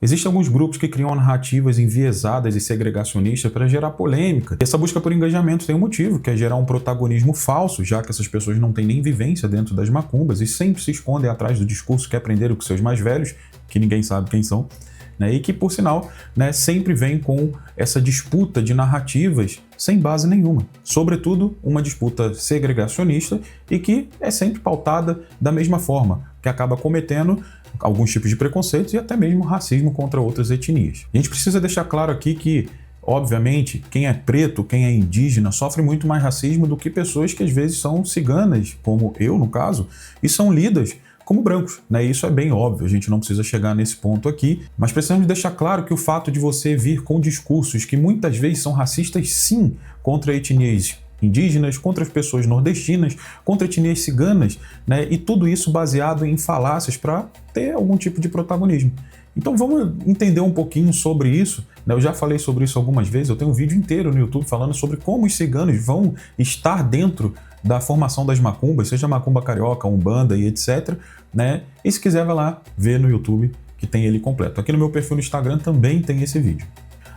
Existem alguns grupos que criam narrativas enviesadas e segregacionistas para gerar polêmica. E essa busca por engajamento tem um motivo, que é gerar um protagonismo falso, já que essas pessoas não têm nem vivência dentro das macumbas e sempre se escondem atrás do discurso que aprenderam com seus mais velhos, que ninguém sabe quem são, né? E que, por sinal, né, sempre vem com essa disputa de narrativas sem base nenhuma. Sobretudo, uma disputa segregacionista e que é sempre pautada da mesma forma, que acaba cometendo alguns tipos de preconceitos e até mesmo racismo contra outras etnias. A gente precisa deixar claro aqui que, obviamente, quem é preto, quem é indígena, sofre muito mais racismo do que pessoas que às vezes são ciganas, como eu, no caso, e são lidas como brancos, né? Isso é bem óbvio, a gente não precisa chegar nesse ponto aqui, mas precisamos deixar claro que o fato de você vir com discursos que muitas vezes são racistas, sim, contra etnias indígenas, contra as pessoas nordestinas, contra etnias ciganas, né? E tudo isso baseado em falácias para ter algum tipo de protagonismo. Então vamos entender um pouquinho sobre isso, né? Eu já falei sobre isso algumas vezes, eu tenho um vídeo inteiro no YouTube falando sobre como os ciganos vão estar dentro da formação das macumbas, seja macumba carioca, umbanda e etc, né? E se quiser, vai lá ver no YouTube que tem ele completo. Aqui no meu perfil no Instagram também tem esse vídeo.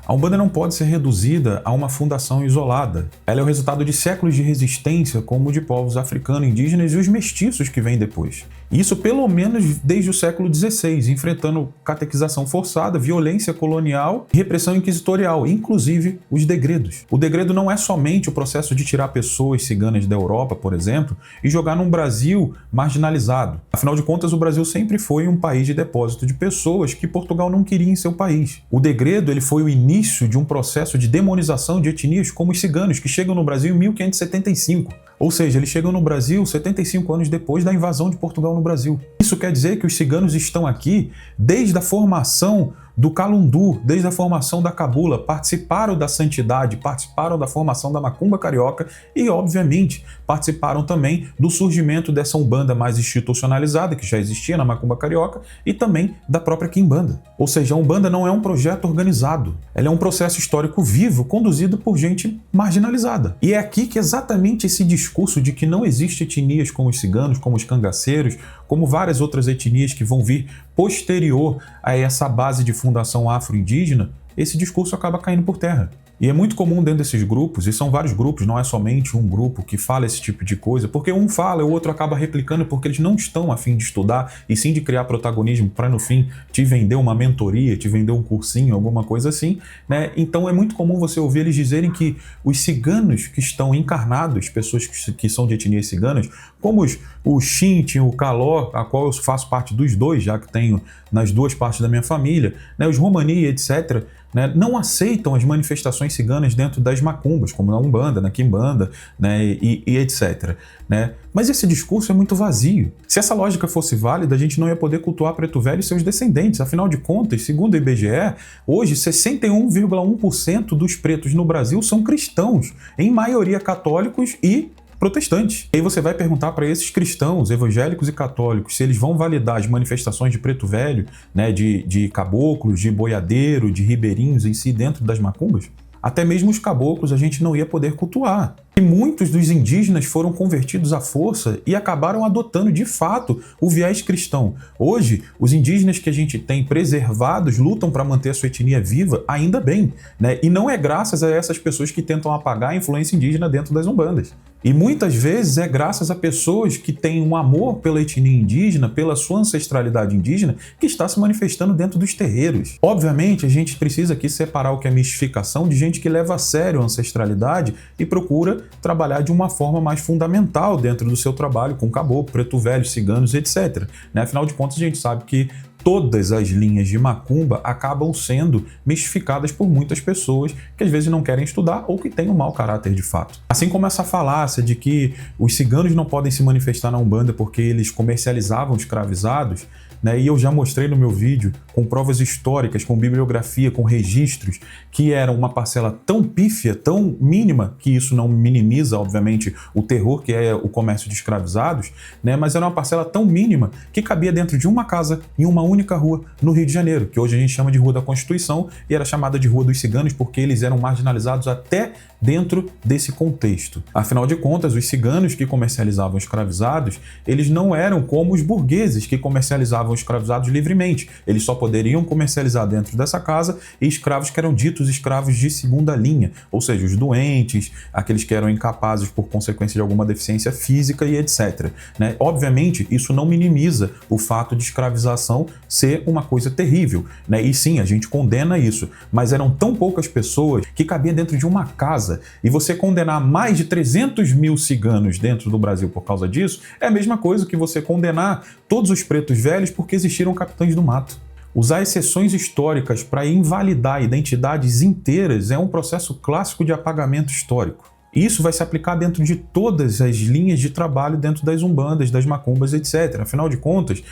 A Umbanda não pode ser reduzida a uma fundação isolada. Ela é o resultado de séculos de resistência, como o de povos africanos, indígenas e os mestiços que vêm depois. Isso pelo menos desde o século XVI, enfrentando catequização forçada, violência colonial e repressão inquisitorial, inclusive os degredos. O degredo não é somente o processo de tirar pessoas ciganas da Europa, por exemplo, e jogar num Brasil marginalizado. Afinal de contas, o Brasil sempre foi um país de depósito de pessoas que Portugal não queria em seu país. O degredo ele foi o início de um processo de demonização de etnias como os ciganos, que chegam no Brasil em 1575. Ou seja, eles chegam no Brasil 75 anos depois da invasão de Portugal no Brasil. Isso quer dizer que os ciganos estão aqui desde a formação do Calundu, desde a formação da Cabula, participaram da santidade, participaram da formação da macumba carioca e, obviamente, participaram também do surgimento dessa umbanda mais institucionalizada, que já existia na macumba carioca, e também da própria quimbanda. Ou seja, a umbanda não é um projeto organizado, ela é um processo histórico vivo, conduzido por gente marginalizada. E é aqui que exatamente esse discurso de que não existe etnias como os ciganos, como os cangaceiros, como várias outras etnias que vão vir posterior a essa base de fundação afro-indígena, esse discurso acaba caindo por terra. E é muito comum dentro desses grupos, e são vários grupos, não é somente um grupo que fala esse tipo de coisa, porque um fala e o outro acaba replicando porque eles não estão a fim de estudar e sim de criar protagonismo para no fim te vender uma mentoria, te vender um cursinho, alguma coisa assim, né? Então é muito comum você ouvir eles dizerem que os ciganos que estão encarnados, pessoas que são de etnias ciganas, como o Xinti, o Caló, a qual eu faço parte dos dois, já que tenho nas duas partes da minha família, né? Os Romani, etc., né, não aceitam as manifestações ciganas dentro das macumbas, como na Umbanda, na Quimbanda, né, e etc. Né? Mas esse discurso é muito vazio. Se essa lógica fosse válida, a gente não ia poder cultuar Preto Velho e seus descendentes. Afinal de contas, segundo o IBGE, hoje 61,1% dos pretos no Brasil são cristãos, em maioria católicos e protestantes. E aí você vai perguntar para esses cristãos, evangélicos e católicos, se eles vão validar as manifestações de Preto Velho, né, de caboclos, de boiadeiro, de ribeirinhos em si dentro das macumbas? Até mesmo os caboclos a gente não ia poder cultuar. E muitos dos indígenas foram convertidos à força e acabaram adotando de fato o viés cristão. Hoje, os indígenas que a gente tem preservados lutam para manter a sua etnia viva, ainda bem, né? E não é graças a essas pessoas que tentam apagar a influência indígena dentro das umbandas. E muitas vezes é graças a pessoas que têm um amor pela etnia indígena, pela sua ancestralidade indígena, que está se manifestando dentro dos terreiros. Obviamente, a gente precisa aqui separar o que é mistificação de gente que leva a sério a ancestralidade e procura trabalhar de uma forma mais fundamental dentro do seu trabalho com caboclo, preto velho, ciganos, etc. Né? Afinal de contas, a gente sabe que todas as linhas de macumba acabam sendo mistificadas por muitas pessoas que às vezes não querem estudar ou que têm um mau caráter de fato. Assim como essa falácia de que os ciganos não podem se manifestar na Umbanda porque eles comercializavam escravizados, né? E eu já mostrei no meu vídeo com provas históricas, com bibliografia, com registros, que era uma parcela tão pífia, tão mínima, que isso não minimiza, obviamente, o terror que é o comércio de escravizados, né? Mas era uma parcela tão mínima que cabia dentro de uma casa em uma única rua no Rio de Janeiro, que hoje a gente chama de Rua da Constituição e era chamada de Rua dos Ciganos porque eles eram marginalizados até dentro desse contexto. Afinal de contas, os ciganos que comercializavam escravizados, eles não eram como os burgueses que comercializavam estavam escravizados livremente. Eles só poderiam comercializar dentro dessa casa e escravos que eram ditos escravos de segunda linha, ou seja, os doentes, aqueles que eram incapazes por consequência de alguma deficiência física e etc. Né? Obviamente, isso não minimiza o fato de escravização ser uma coisa terrível, né? E sim, a gente condena isso, mas eram tão poucas pessoas que cabia dentro de uma casa, e você condenar mais de 300 mil ciganos dentro do Brasil por causa disso é a mesma coisa que você condenar todos os pretos velhos porque existiram capitães do mato. Usar exceções históricas para invalidar identidades inteiras é um processo clássico de apagamento histórico. Isso vai se aplicar dentro de todas as linhas de trabalho dentro das umbandas, das macumbas, etc. Afinal de contas,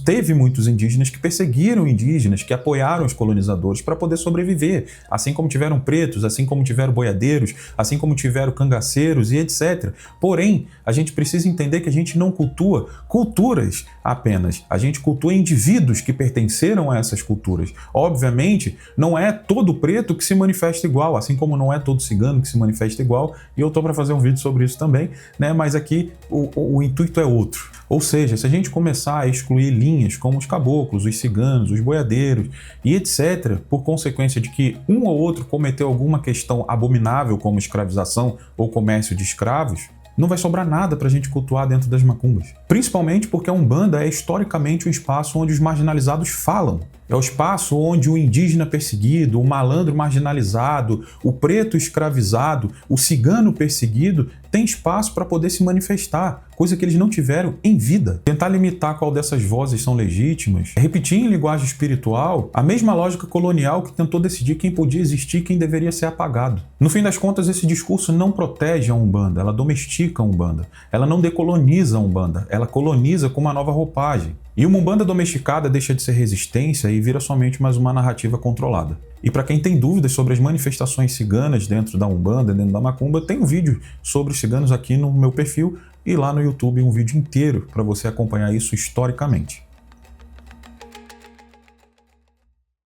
teve muitos indígenas que perseguiram indígenas, que apoiaram os colonizadores para poder sobreviver, assim como tiveram pretos, assim como tiveram boiadeiros, assim como tiveram cangaceiros e etc. Porém, a gente precisa entender que a gente não cultua culturas apenas, a gente cultua indivíduos que pertenceram a essas culturas. Obviamente, não é todo preto que se manifesta igual, assim como não é todo cigano que se manifesta igual, e eu estou para fazer um vídeo sobre isso também, né? Mas aqui o intuito é outro. Ou seja, se a gente começar a excluir linhas como os caboclos, os ciganos, os boiadeiros e etc., por consequência de que um ou outro cometeu alguma questão abominável como escravização ou comércio de escravos, não vai sobrar nada para a gente cultuar dentro das macumbas. Principalmente porque a Umbanda é historicamente um espaço onde os marginalizados falam. É o espaço onde o indígena perseguido, o malandro marginalizado, o preto escravizado, o cigano perseguido tem espaço para poder se manifestar, coisa que eles não tiveram em vida. Tentar limitar qual dessas vozes são legítimas é repetir em linguagem espiritual a mesma lógica colonial que tentou decidir quem podia existir e quem deveria ser apagado. No fim das contas, esse discurso não protege a Umbanda, ela domestica a Umbanda. Ela não decoloniza a Umbanda, ela coloniza com uma nova roupagem. E uma Umbanda domesticada deixa de ser resistência e vira somente mais uma narrativa controlada. E para quem tem dúvidas sobre as manifestações ciganas dentro da Umbanda, dentro da Macumba, tem um vídeo sobre os ciganos aqui no meu perfil e lá no YouTube um vídeo inteiro para você acompanhar isso historicamente.